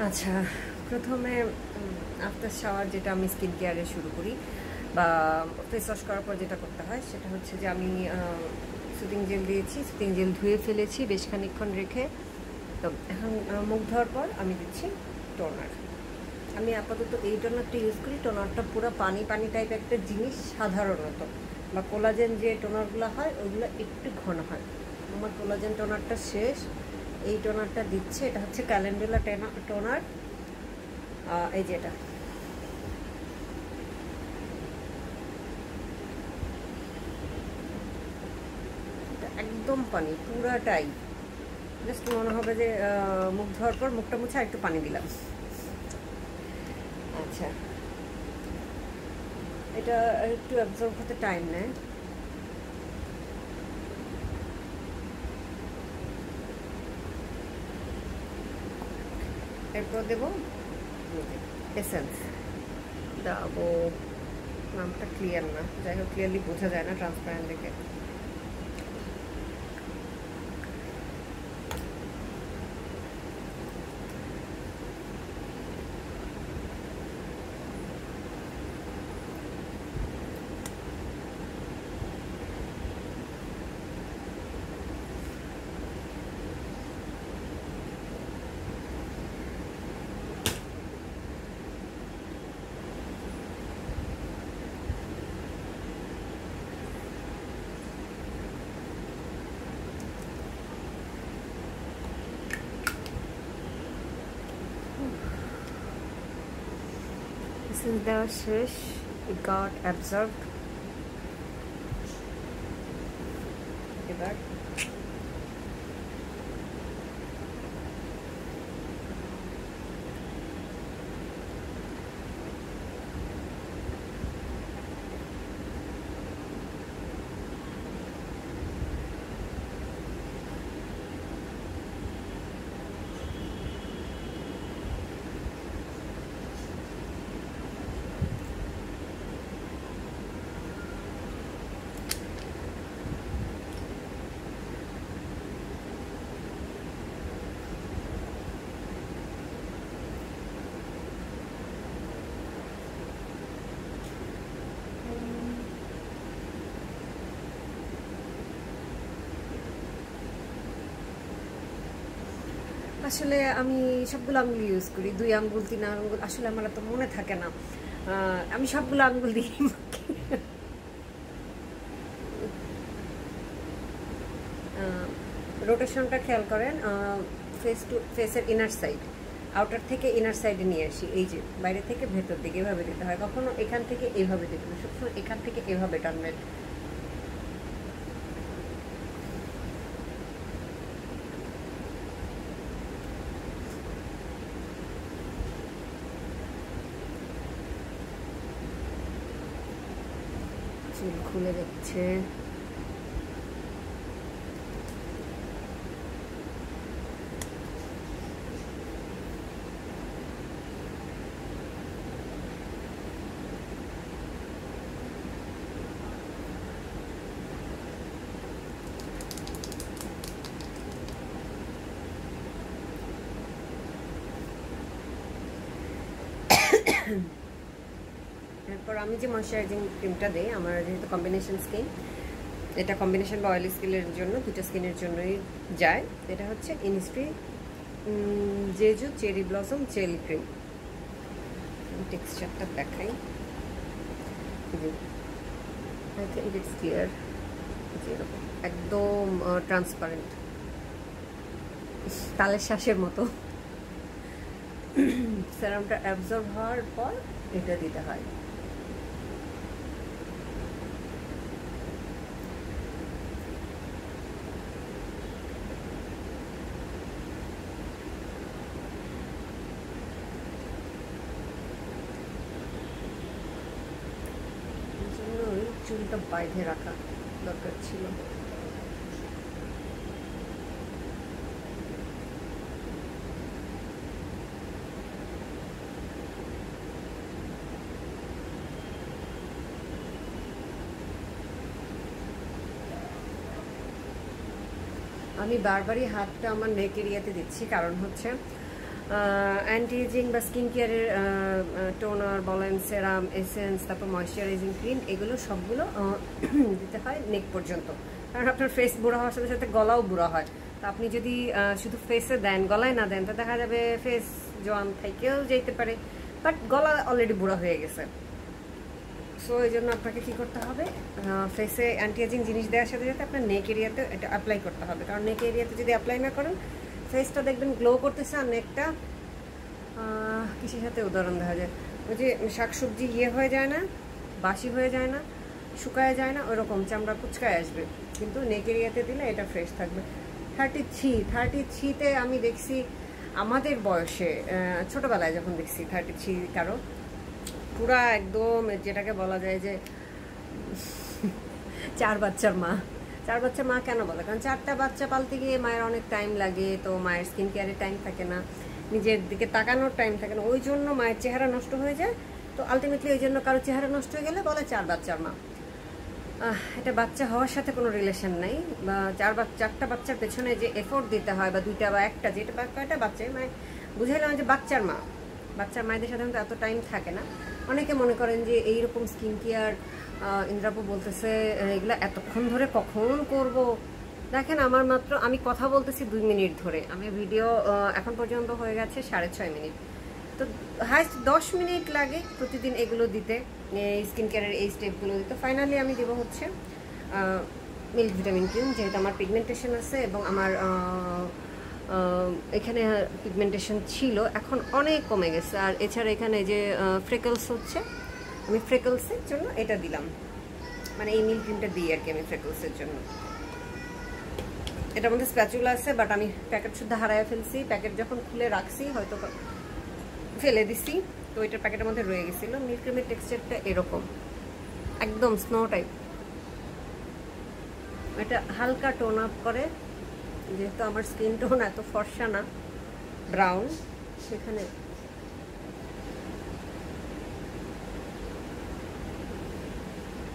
আচ্ছা, প্রথমে after shower যেটা আমি স্কিন কেয়ারে শুরু করি বা ফেস ওয়াশ করার পর যেটা করতে হয় সেটা হচ্ছে যে আমি সুতিং জেল দিয়েছি, সুতিং জেল ধুয়ে ফেলেছি বেশ খানিকক্ষণ রেখে। তো এখন মুখ ধোয়ার পর আমি দিচ্ছি টোনার। আমি আপাতত এই টোনারটা ইউজ করি। টোনারটা পুরো পানি পানি টাইপ একটা জিনিস সাধারণত, বা কোলাজেন যে টোনারগুলো হয় ওইগুলো একটু ঘন হয়। আমার কোলাজেন টোনারটা শেষ, এই টোনারটা দিচ্ছে। এটা হচ্ছে ক্যালেন্ডুলা টোনার। এই যেটা একদম পানি পুরাটাই, জাস্ট মনে হবে যে মুখ ধোয়ার পর মুখটা মুছে একটু পানি দিলাম। আচ্ছা, এটা একটু অ্যাবজর্ব হতে টাইম নেয়। এরপর দেবো এসেন্স। দেবো, নামটা ক্লিয়ার না, যাই হোক ক্লিয়ারলি বোঝা যায় না ট্রান্সপারেন্ট দেখে। Since দেওয়া শেষ, it got absorbed. এবার আসলে আমি সবগুলো আঙ্গুল ইউজ করি, 2 আঙ্গুল 3 আঙ্গুল, আসলে আমার তো মনে থাকে না। আমি সবগুলো আঙ্গুল দিই। রোটেশনটা খেয়াল করেন, ফেসের ইনার সাইড, আউটার থেকে ইনার সাইডে নিয়ে আসি। এই যে বাইরে থেকে ভেতর দিকে এভাবে দিতে হয়, কখনো এখান থেকে এভাবে দিতে হবে, সবসময় এখান থেকে এভাবে টানবেন। চুল খুলে যাচ্ছে। এরপর আমি যে ময়শ্চারাইজিং ক্রিমটা দিই, আমার যেহেতু কম্বিনেশন স্কিন, এটা কম্বিনেশন বা অয়েলি স্কিনের জন্য, দুটো স্কিনের জন্যই যায়। এটা হচ্ছে Innisfree Jeju cherry blossom gel cream. টেক্সচারটা দেখাই, আই থিঙ্ক ইটস ক্লিয়ার, যেরকম একদম ট্রান্সপারেন্ট, তালের শ্বাসের মতো। সেরামটা অ্যাবজর্ব হওয়ার পর এটা দিতে হয়। চুলটা বাইধে রাখা দরকার ছিল। আমি বারবারই হাতটা আমার নেক এরিয়াতে দিচ্ছি, কারণ হচ্ছে অ্যান্টি এজিং বা স্কিন কেয়ারের টোনার বলেন, সেরাম, এসেন্স, তারপর ময়শ্চারাইজিং ক্রিম, এগুলো সবগুলো দিতে হয় নেক পর্যন্ত। কারণ আপনার ফেস বুড়া হওয়ার সাথে সাথে গলাও বুড়া হয়। তো আপনি যদি শুধু ফেসে দেন, গলায় না দেন, তো দেখা যাবে ফেস জোয়ান থেকেও যেতে পারে, বাট গলা অলরেডি বুড়া হয়ে গেছে। সো এই জন্য আপনাকে কী করতে হবে, ফেসে অ্যান্টি এজিং জিনিস দেওয়ার সাথে সাথে আপনার নেক এরিয়াতে এটা অ্যাপ্লাই করতে হবে। কারণ নেক এরিয়াতে যদি অ্যাপ্লাই না করেন, ফেসটা দেখবেন গ্লো করতেছে, আর নেকটা কিসের সাথে উদাহরণ দেখা যায়, ওই যে শাকসবজি হয়ে যায় না, বাসি হয়ে যায় না, শুকায় যায় না, ওইরকম চামড়া কুচকায় আসবে। কিন্তু নেক এরিয়াতে দিলে এটা ফ্রেশ থাকবে। 33-তে আমি দেখছি আমাদের বয়সে, ছোটোবেলায় যখন দেখছি 33 কারো পুরা একদম যেটাকে বলা যায় যে 4 বাচ্চার মা। 4 বাচ্চার মা কেন বলে? কারণ 4টা বাচ্চা পালতে গিয়ে মায়ের অনেক টাইম লাগে, তো মায়ের স্কিন কেয়ারের টাইম থাকে না, নিজের দিকে তাকানোর টাইম থাকে না, ওই জন্য মায়ের চেহারা নষ্ট হয়ে যায়। তো আলটিমেটলি ওই জন্য কারো চেহারা নষ্ট হয়ে গেলে বলে 4 বাচ্চার মা। এটা বাচ্চা হওয়ার সাথে কোনো রিলেশন নাই, বা 4টা বাচ্চার পেছনে যে এফোর্ট দিতে হয়, বা 2টা বা 1টা, যেটা কয়টা বাচ্চা মানে বুঝাইলাম যে বাচ্চার মা। বাচ্চার মায়েদের সাধারণত এত টাইম থাকে না। অনেকে মনে করেন যে এইরকম স্কিন কেয়ার ইন্দ্রাপু বলতেছে এগুলো এতক্ষণ ধরে কখন করব। দেখেন আমি কথা বলতেছি 2 মিনিট ধরে, আমি ভিডিও এখন পর্যন্ত হয়ে গেছে 6.5 মিনিট। তো হাইস্ট 10 মিনিট লাগে প্রতিদিন এগুলো দিতে, স্কিন কেয়ারের এই স্টেপগুলো দিতে। ফাইনালি আমি দেবো হচ্ছে মিল্ক ভিটামিন ক্রিম, যেহেতু আমার পিগমেন্টেশন আছে এবং আমার এখানে পিগমেন্টেশন ছিল, এখন অনেক কমে গেছে। আর এছাড়া এখানে যে ফ্রেকলস হচ্ছে, আমি ফ্রেকলসের জন্য এটা দিলাম, মানে এই মিল্ক ক্রিমটা দিই আর কি আমি ফ্রেকলসের জন্য। এটার মধ্যে স্প্যাচুলা আছে, বাট আমি প্যাকেট শুদ্ধ হারাইয়া ফেলছি। প্যাকেট যখন খুলে রাখছি হয়তো ফেলে দিছি, তো ওইটার প্যাকেটের মধ্যে রয়ে গেছিলো। মিল্ক ক্রিমের টেক্সচারটা এরকম একদম স্নো টাইপ। এটা হালকা টোন আপ করে, যেহেতু আমার স্কিন টোন এত ফর্সা না, ব্রাউন, সেখানে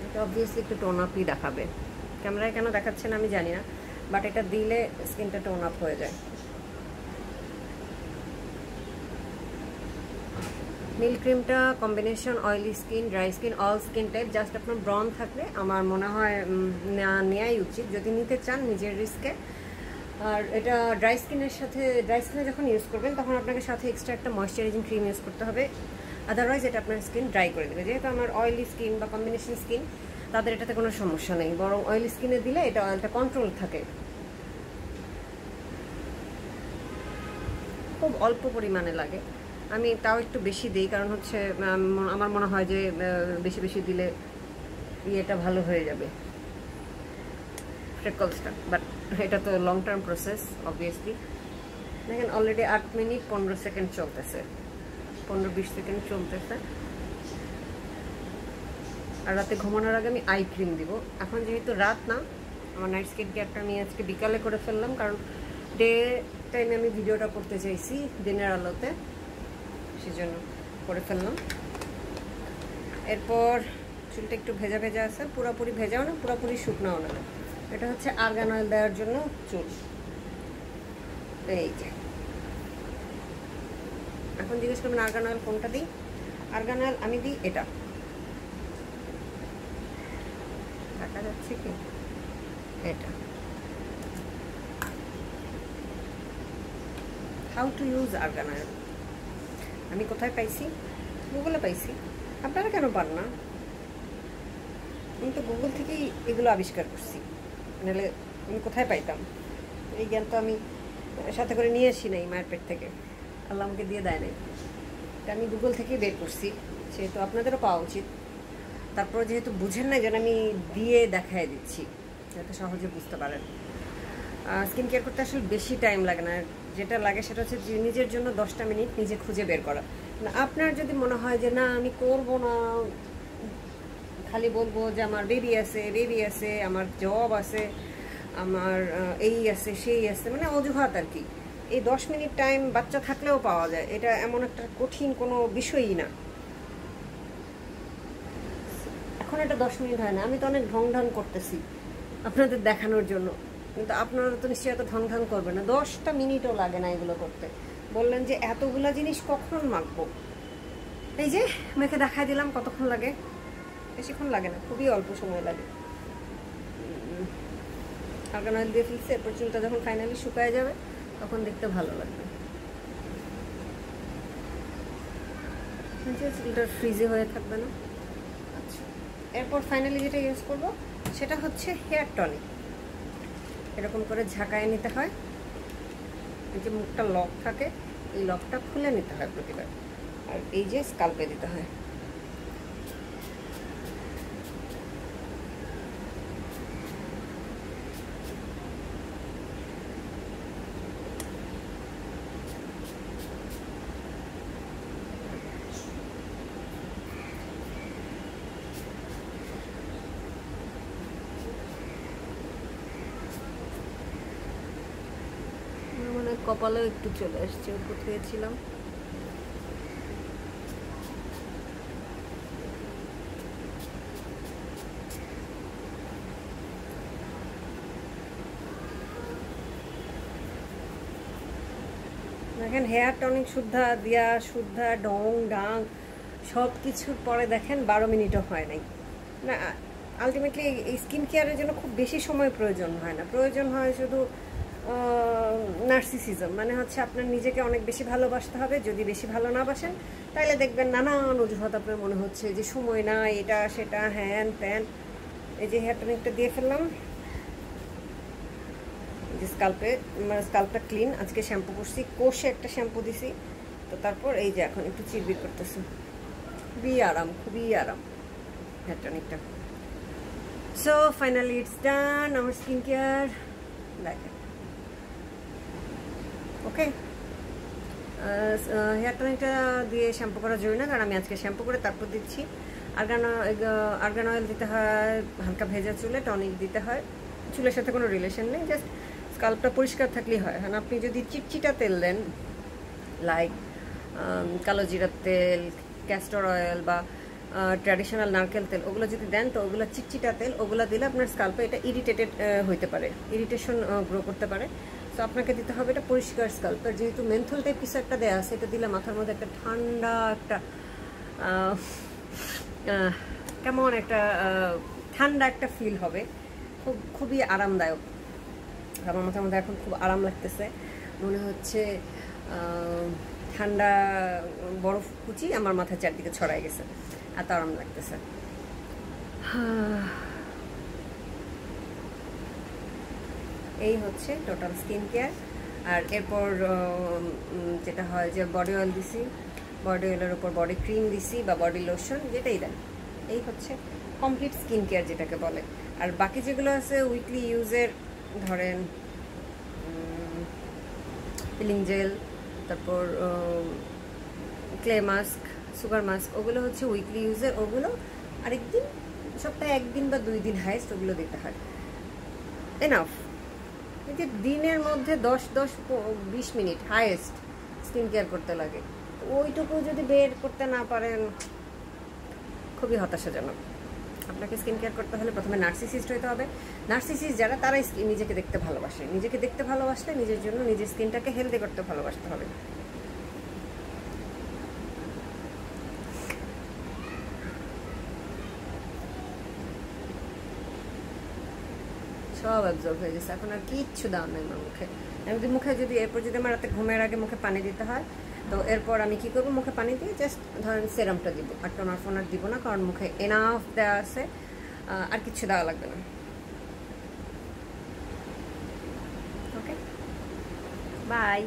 এটা অবভিয়াসলি একটু টোন আপই দেখাবে। ক্যামেরায় কেন দেখাচ্ছে না আমি জানি না, বাট এটা দিলে স্কিনটা টোন আপ হয়ে যায়। মিল্ক ক্রিমটা combination oily skin, dry skin, all skin type. Just আপনার ব্রন থাকলে আমার মনে হয় নেওয়াই উচিত, যদি নিতে চান নিজের রিস্কে। আর এটা ড্রাই স্কিনে যখন ইউজ করবেন তখন আপনাকে সাথে এক্সট্রা একটা ময়শ্চারাইজিং ক্রিম ইউজ করতে হবে, আদারওয়াইজ এটা আপনার স্কিন ড্রাই করে দেবে। যেহেতু আমার অয়েলি স্কিন বা কম্বিনেশন স্কিন, তাদের এটাতে কোনো সমস্যা নেই, বরং অয়েলি স্কিনে দিলে এটা অয়েলটা কন্ট্রোল থাকে। খুব অল্প পরিমাণে লাগে, আমি তাও একটু বেশি দিই, কারণ হচ্ছে আমার মনে হয় যে বেশি বেশি দিলে ইয়েটা ভালো হয়ে যাবে, ফ্রেকলসটা। বাট এটা তো লং টার্ম প্রসেস অবভিয়াসলি। দেখেন অলরেডি 8 মিনিট 15 সেকেন্ড চলতেছে, 15-20 সেকেন্ড চলতেছে। আর রাতে ঘুমানোর আগে আমি আই ক্রিম দিব। এখন যেহেতু রাত না, আমার নাইট স্কিন কেয়ারটা আমি আজকে বিকালে করে ফেললাম, কারণ ডে টাইমে আমি ভিডিওটা করতে চাইছি দিনের আলোতে, সেজন্য করে ফেললাম। এরপর চুলটা একটু ভেজা ভেজা আছে, পুরোপুরি ভেজাও না, পুরোপুরি শুকনাও না। এটা হচ্ছে আর্গান অয়েল দেওয়ার জন্য চুল। এই যে এখন জিজ্ঞেস করবেন আর্গান অয়েল কোনটা দিই। আর্গান অয়েল আমি দিই এটা, দেখা যাচ্ছে কি, এটা। How to use argan oil আমি কোথায় পাইছি? গুগলে পাইছি। আপনারা কেন পান না? আমি তো গুগল থেকেই এগুলো আবিষ্কার করছি, নাহলে আমি কোথায় পাইতাম? এই জ্ঞান তো আমি সাথে করে নিয়ে আসি নাই মায়ের পেট থেকে, আল্লাহ আমাকে দিয়ে দেয় নাই। এটা আমি গুগল থেকেই বের করছি, সেহেতু আপনাদেরও পাওয়া উচিত। তারপর যেহেতু বুঝেন না, যেন আমি দিয়ে দেখায় দিচ্ছি যাতে সহজে বুঝতে পারেন। স্কিন কেয়ার করতে আসলে বেশি টাইম লাগে না, যেটা লাগে সেটা হচ্ছে নিজের জন্য 10টা মিনিট নিজে খুঁজে বের করা। আপনার যদি মনে হয় যে না আমি করব না, খালি বলবো যে আমার বেবি আছে, আমার জব আছে, আমার এই আছে সেই আছে, মানে অজুহাত আর কি। এই 10 মিনিট টাইম বাচ্চা থাকলেও পাওয়া যায়, এটা এমন একটা কঠিন কোনো বিষয়ই না। এখন এটা 10 মিনিট হয় না, আমি তো অনেক ঢং ঢং করতেছি আপনাদের দেখানোর জন্য, কিন্তু আপনারা তো নিশ্চয়ই এত ঢং ঢং করবেন না। 10টা মিনিটও লাগে না এগুলো করতে, বললেন যে এতগুলা জিনিস কখন মাখবো। এই যে মেখে দেখাই দিলাম কতক্ষণ লাগে। বেশিক্ষণ লাগে না, খুবই অল্প সময় লাগে। আর্গান অয়েল দিয়ে ফেলছি, এরপর চুলটা যখন ফাইনালি শুকায় যাবে তখন দেখতে ভালো লাগবে। চুলটা ফ্রিজে হয়ে থাকবে না। আচ্ছা, এরপর ফাইনালি যেটা ইউজ করবো সেটা হচ্ছে হেয়ার টনিক। এরকম করে ঝাঁকায় নিতে হয়, এই যে মুখটা লক থাকে এই লকটা খুলে নিতে হয় প্রতিবার, আর এই যে স্কাল্পে দিতে হয়। মানে কপালেও একটু চলে আসছে, উপর ধুয়েছিলাম। দেখেন হেয়ার টনিক শুদ্ধা দিয়া শুদ্ধা ডং ডাং সব কিছুর পরে দেখেন 12 মিনিটও হয় নাই না। আলটিমেটলি এই স্কিন কেয়ারের জন্য খুব বেশি সময় প্রয়োজন হয় না, প্রয়োজন হয় শুধু নার্সিসিজম, মানে হচ্ছে আপনার নিজেকে অনেক বেশি ভালোবাসতে হবে। যদি বেশি ভালো না বাসেন তাহলে দেখবেন নানান অজুহাত আপনার মনে হচ্ছে যে সময় না, এটা সেটা হ্যান ত্যান। এই যে হেয়ার টনিকটা দিয়ে ফেললাম, যে স্কাল্পে, মানে স্কাল্পটা ক্লিন। আজকে শ্যাম্পু করছি, কোষে একটা শ্যাম্পু দিছি, তো তারপর এই যে এখন একটু চিরবির করতেছে। খুবই আরাম, খুবই আরাম হেয়ার টনিকটা। সো ফাইনালি ইটস ডান আমার স্কিন কেয়ার। দেখেন ওকে, হেয়ার টনিকটা দিয়ে শ্যাম্পু করা জরুরি না, কারণ আমি আজকে শ্যাম্পু করে তারপর দিচ্ছি। আর্গান অয়েল দিতে হয় হালকা ভেজা চুলে, টনিক দিতে হয়, চুলের সাথে কোনো রিলেশন নেই, জাস্ট স্কাল্পটা পরিষ্কার থাকলেই হয়। কারণ আপনি যদি চিটচিটা তেল দেন, লাইক কালো জিরার তেল, ক্যাস্টর অয়েল বা ট্র্যাডিশনাল নারকেল তেল, ওগুলো যদি দেন তো ওগুলো চিটচিটা তেল, ওগুলো দিলে আপনার স্কাল্পে এটা ইরিটেটেড হইতে পারে, ইরিটেশন গ্রো করতে পারে। তো আপনাকে দিতে হবে এটা পরিষ্কার স্কাল্পের। যেহেতু মেন্থল টাইপ কিছু একটা দেওয়া আছে, এটা দিলে মাথার মধ্যে একটা ঠান্ডা একটা কেমন একটা ঠান্ডা একটা ফিল হবে, খুবই আরামদায়ক। আমার মাথার মধ্যে এখন খুব আরাম লাগতেছে, মনে হচ্ছে ঠান্ডা বরফ কুচি আমার মাথার চারদিকে ছড়াই গেছে, এত আরাম লাগতেছে। এই হচ্ছে টোটাল স্কিন কেয়ার। আর এরপর যেটা হয় যে বডি অয়েল দিছি, বডি অয়েলের উপর বডি ক্রিম দিছি বা বডি লোশন, যেটাই দেন। এই হচ্ছে কমপ্লিট স্কিন কেয়ার যেটাকে বলে। আর বাকি যেগুলো আছে উইকলি ইউজের, ধরেন পিলিং জেল, তারপর ক্লে মাস্ক, সুগার মাস্ক, ওগুলো হচ্ছে উইকলি ইউজের। ওগুলো আরেকদিন, সপ্তাহে 1 দিন বা 2 দিন হাইস্ট ওগুলো দিতে হয়, এনাফ। এই যে দিনের মধ্যে 10-20 মিনিট হাইয়েস্ট স্কিন কেয়ার করতে লাগে, ওইটুকু যদি বের করতে না পারেন খুবই হতাশাজনক। আপনাকে স্কিন কেয়ার করতে হলে প্রথমে নার্সিসিস্ট হতে হবে। নার্সিসিস্ট যারা, তারাই নিজেকে দেখতে ভালোবাসে। নিজেকে দেখতে ভালোবাসলে নিজের জন্য নিজের স্কিনটাকে হেলদি করতে ভালোবাসতে হবে। সব অ্যাবজর্ব হয়ে গেছে, এখন আর কিচ্ছু দাম নেই আমার মুখে। আমি যদি মুখে এরপর যদি আমার রাতে ঘুমের আগে মুখে পানি দিতে হয়, তো এরপর আমি কি করবো, মুখে পানি দিয়ে জাস্ট ধরেন সেরামটা দিব, আর টোনার ফোনার দিব না, কারণ মুখে এনাফ দেওয়া আছে, আর কিচ্ছু দেওয়া লাগবে না। ওকে, বাই।